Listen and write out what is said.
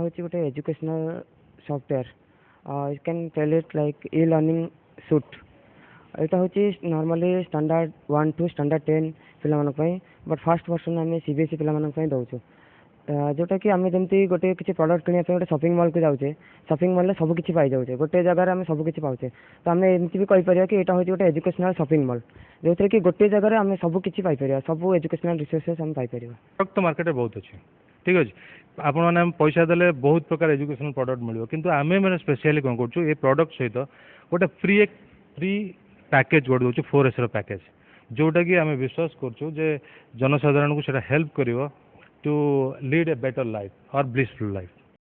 होची गोटे educational software you can tell it like e learning suite एटा होची नॉर्मली स्टैंडर्ड 1 टू स्टैंडर्ड 10 पिला मानक पई बट फर्स्ट वर्जन आम सीबीएसई पिला मानक पई दउछु जोटा कि आम जमी गोटे किसी प्रडक्ट किना गोटे शॉपिंग मॉल को जाऊे शॉपिंग मॉल सब किसी पाई जाऊे गोटे जगह आम सब किसी पाचे तो आम एमती भी कहीपर कि यहाँ हूँ गोटे एजुकेशनल शॉपिंग मॉल जो थे कि गोटे जगह आम सब किसी पाइपर सब एजुकेशनल रिसोर्सेस आम पाइपर प्रडक्ट तो मार्केट बहुत अच्छे ठीक अच्छे आपण मैंने पैसा देले बहुत प्रकार एजुकेशनल प्रोडक्ट मिले किंतु आमे मैंने स्पेशली कौन कर ये प्रोडक्ट सहित गोटे फ्री पैकेज गोटे दूसरे 4S पैकेज जोटा कि आम विश्वास करूँ जनसाधारण को हेल्प कर to lead a better life और ब्लिसफुल लाइफ।